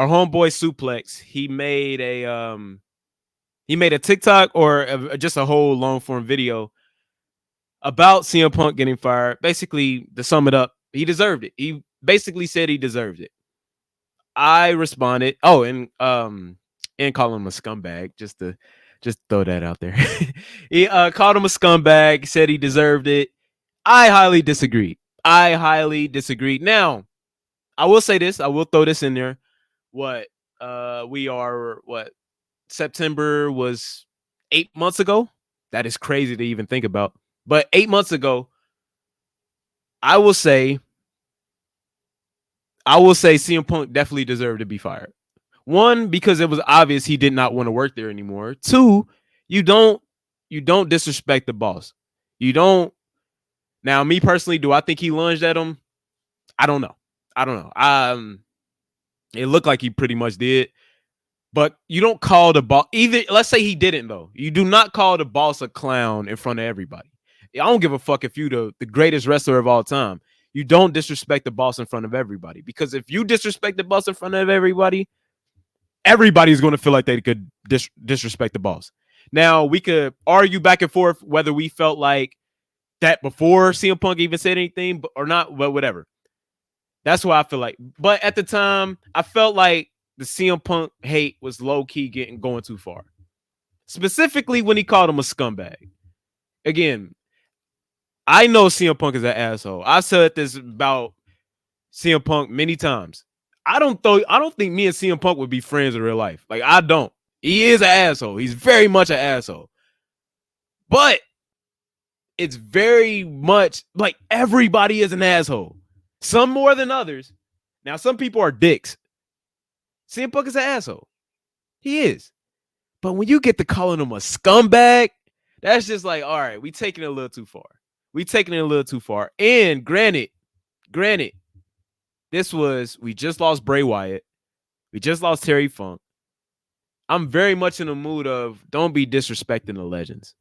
our homeboy Sooplex, he made a TikTok or just a whole long form video about CM Punk getting fired. Basically, to sum it up, he deserved it. He basically said he deserved it. I responded, and call him a scumbag, just throw that out there. He called him a scumbag, said he deserved it. I highly disagreed. I highly disagreed. Now, I will say this, I will throw this in there. What we are what September was 8 months ago. That is crazy to even think about. But 8 months ago, I will say, CM Punk definitely deserved to be fired. One, because it was obvious he did not want to work there anymore. Two, you don't disrespect the boss. You don't. Now, me personally, do I think he lunged at him? I don't know. I don't know. It looked like he pretty much did. But you don't call the boss. Either let's say he didn't though. You do not call the boss a clown in front of everybody. I don't give a fuck if you the greatest wrestler of all time. You don't disrespect the boss in front of everybody, because if you disrespect the boss in front of everybody, everybody's going to feel like they could disrespect the boss. Now, we could argue back and forth whether we felt like that before CM Punk even said anything or not, but whatever. That's why I feel like. But at the time, I felt like the CM Punk hate was low key going too far. Specifically when he called him a scumbag. Again, I know CM Punk is an asshole. I said this about CM Punk many times. I don't think me and CM Punk would be friends in real life. Like, I don't. He is an asshole. He's very much an asshole. But it's very much like everybody is an asshole. Some more than others. Now, some people are dicks. CM Punk is an asshole. He is. But when you get to calling him a scumbag, that's just like, all right, we taking it a little too far. And granted, we just lost Bray Wyatt. We just lost Terry Funk. I'm very much in the mood of don't be disrespecting the legends.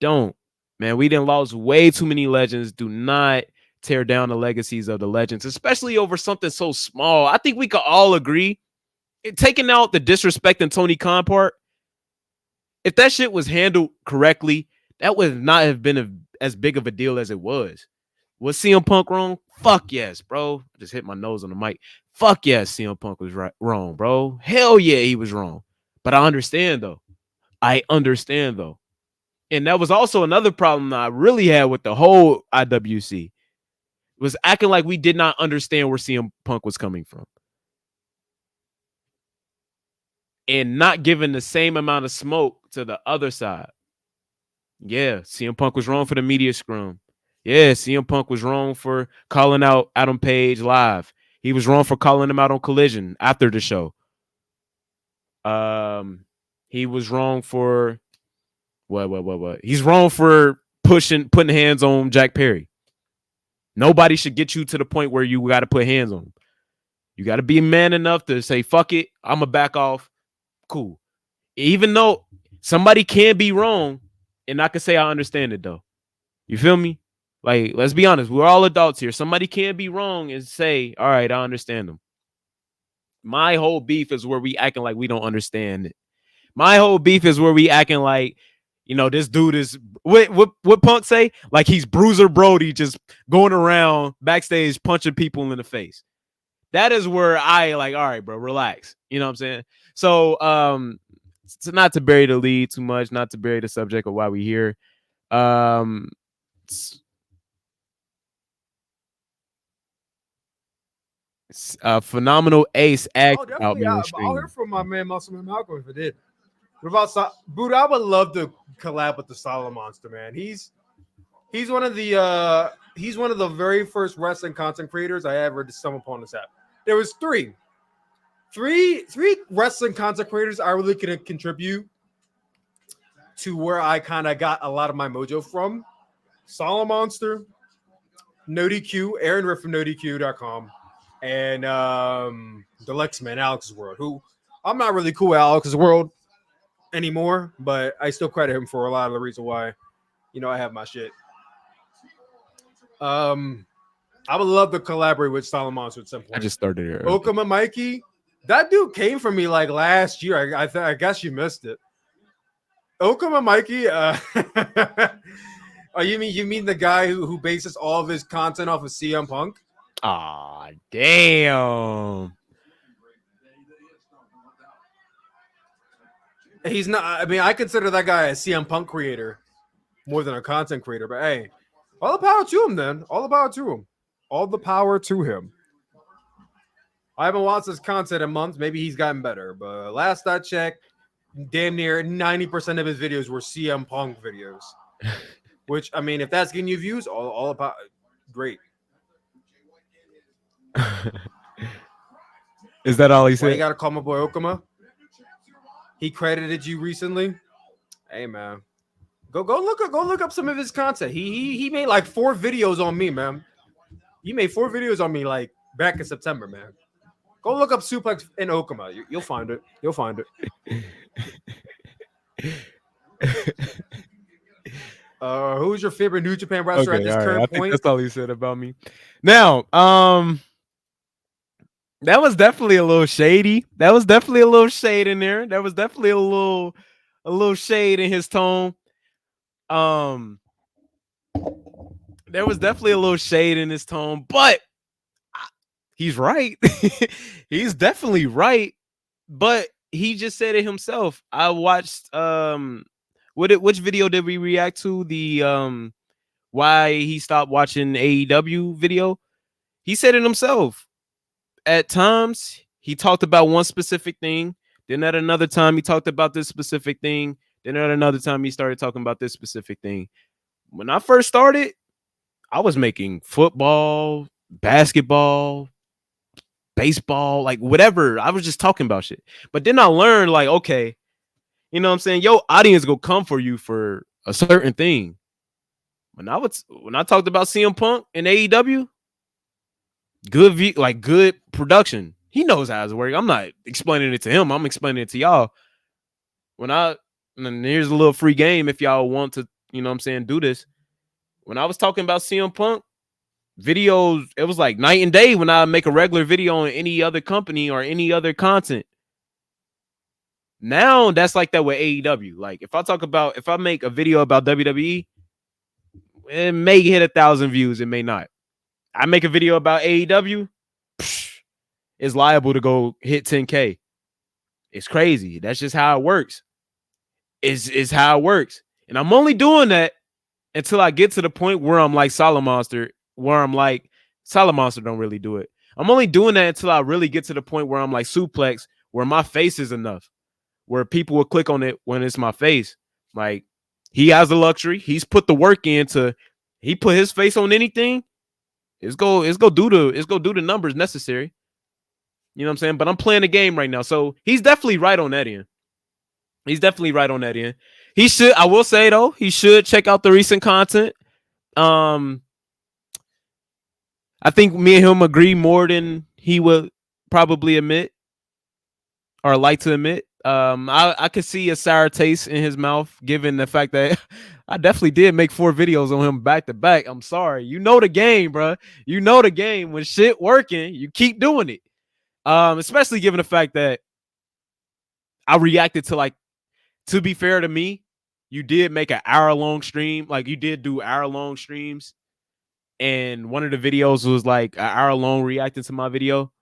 Don't. Man, we done lost way too many legends. Do not tear down the legacies of the legends, especially over something so small. I think we could all agree, taking out the disrespecting Tony Khan part, if that shit was handled correctly, that would not have been as big of a deal as it was. Was CM Punk wrong? Fuck yes, bro. I just hit my nose on the mic. Fuck yes, CM Punk was wrong, bro. Hell yeah, he was wrong. But I understand though. And that was also another problem that I really had with the whole IWC, was acting like we did not understand where CM Punk was coming from. And not giving the same amount of smoke to the other side. Yeah, CM Punk was wrong for the media scrum. Yeah, CM Punk was wrong for calling out Adam Page live. He was wrong for calling him out on Collision after the show. He was wrong for what? He's wrong for putting hands on Jack Perry. Nobody should get you to the point where you got to put hands on him. You got to be man enough to say, fuck it, I'm going to back off. Cool. Even though somebody can be wrong, and I can say I understand it, though. You feel me? Like, let's be honest. We're all adults here. Somebody can be wrong and say, all right, I understand them. My whole beef is where we acting like we don't understand it. My whole beef is where we acting like, this dude is what Punk say? Like he's Bruiser Brody just going around backstage punching people in the face. That is where I like, all right, bro, relax. You know what I'm saying? So not to bury the lead too much, not to bury the subject of why we here. Phenomenal Ace asked about me on stream. I'll hear from my man Muscle Man Malcolm if it did. What about Buddha? I would love to collab with the Solid Monster, man. He's one of the very first wrestling content creators I ever stumbled upon this app. There was three wrestling content creators I really could contribute to where I kind of got a lot of my mojo from. Solid Monster, NoDQ, Aaron Riff from NoDQ.com, and the Lex Man, Alex's World, who I'm not really cool with Alex's World anymore, but I still credit him for a lot of the reason why, I have my shit. I would love to collaborate with Solid Monster at some point. I just started here. Okama Mikey, That dude came for me like last year. I guess you missed it. Okama Mikey. Oh, you mean the guy who bases all of his content off of CM Punk? Ah, damn. He's not. I mean, I consider that guy a CM Punk creator more than a content creator. But hey, all the power to him. Then all the power to him. All the power to him. I haven't watched his content in months. Maybe he's gotten better. But last I checked, damn near 90% of his videos were CM Punk videos. Which I mean, if that's getting you views, all about great. Is that all he Why you said? gotta call my boy Okama? He credited you recently. Hey man, go look up some of his content. He made like 4 videos on me, man. He made 4 videos on me like back in September, man. Go look up Sooplex in Okama. You'll find it. You'll find it. Who's your favorite New Japan wrestler at Okay, this all right. I current think point? that's all he said about me. Now, that was definitely a little shady. That was definitely a little shade in there. That was definitely a little shade in his tone. Um, there was definitely a little shade in his tone, but he's right. He's definitely right. But he just said it himself. I watched which video did we react to? The why he stopped watching AEW video. He said it himself. At times he talked about one specific thing. Then at another time he talked about this specific thing. Then at another time he started talking about this specific thing. When I first started, I was making football, basketball, baseball, like whatever. I was just talking about shit. But then I learned, like, okay, you know what I'm saying? Your audience go come for you for a certain thing. When I talked about CM Punk and AEW, good production. He knows how it's working. I'm not explaining it to him. I'm explaining it to y'all. When I and here's a little free game if y'all want to, you know what I'm saying, do this. When I was talking about CM Punk videos, it was like night and day when I make a regular video on any other company or any other content. Now that's like that with AEW. Like if I make a video about WWE, it may hit 1,000 views, it may not. I make a video about AEW, it's liable to go hit 10K. It's crazy. That's just how it works. Is how it works. And I'm only doing that until I get to the point where I'm like Monster, where I'm like Monster don't really do it. I'm only doing that until I really get to the point where I'm like Suplex, where my face is enough, where people will click on it when it's my face. Like he has the luxury. He's put the work into. He put his face on anything. It's go do the numbers necessary. You know what I'm saying? But I'm playing the game right now, so he's definitely right on that end. He's definitely right on that end. He should. I will say though, he should check out the recent content. Um, I think me and him agree more than he would probably admit or like to admit. I could see a sour taste in his mouth given the fact that I definitely did make 4 videos on him back to back. I'm sorry. You know the game, bro. You know the game. When shit working, you keep doing it. Especially given the fact that I reacted to, like, to be fair to me, you did make an hour-long stream. Like, you did do hour-long streams. And one of the videos was like an hour long reacting to my video.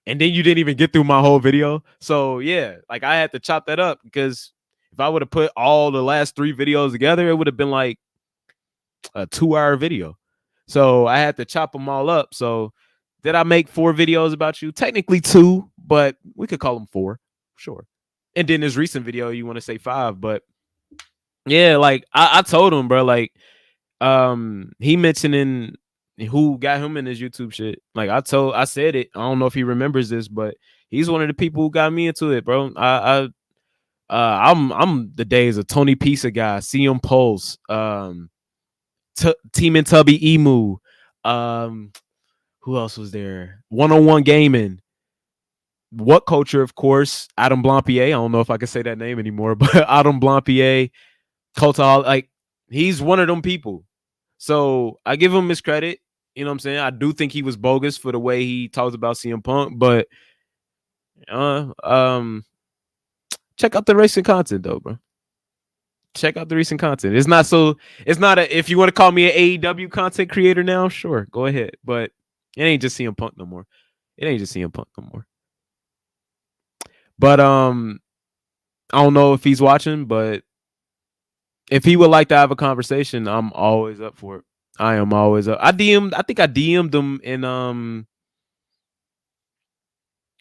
And then you didn't even get through my whole video. So yeah, like I had to chop that up because if I would have put all the last 3 videos together, it would have been like a 2-hour video. So I had to chop them all up. So did I make 4 videos about you? Technically 2, but we could call them 4. Sure. And then this recent video, you want to say 5, but yeah, like I told him, bro, like he mentioning who got him in his YouTube shit. Like I said it. I don't know if he remembers this, but he's one of the people who got me into it, bro. I'm the days of Tony Pizza guy, CM Pulse, Team and Tubby Emu, who else was there? 101 Gaming, What Culture, of course, Adam Blampier. I don't know if I can say that name anymore, but Adam Blampier, Cultaholic, like he's one of them people. So I give him his credit. You know what I'm saying? I do think he was bogus for the way he talks about CM Punk, but Check out the recent content though, bro. Check out the recent content. It's not so. It's not a. If you want to call me an AEW content creator now, sure, go ahead. But it ain't just CM Punk no more. It ain't just CM Punk no more. But I don't know if he's watching, but if he would like to have a conversation, I'm always up for it. I am always up. I think I DM'd him in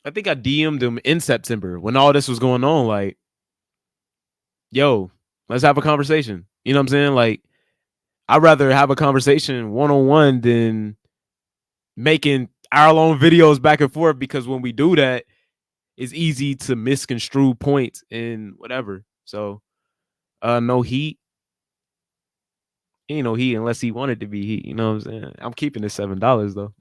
I think I DM'd him in September when all this was going on. Like, yo, let's have a conversation. You know what I'm saying? Like, I'd rather have a conversation one on one than making hour long videos back and forth, because when we do that, it's easy to misconstrue points and whatever. So, no heat. Ain't no heat unless he wanted to be heat. You know what I'm saying? I'm keeping the $7 though.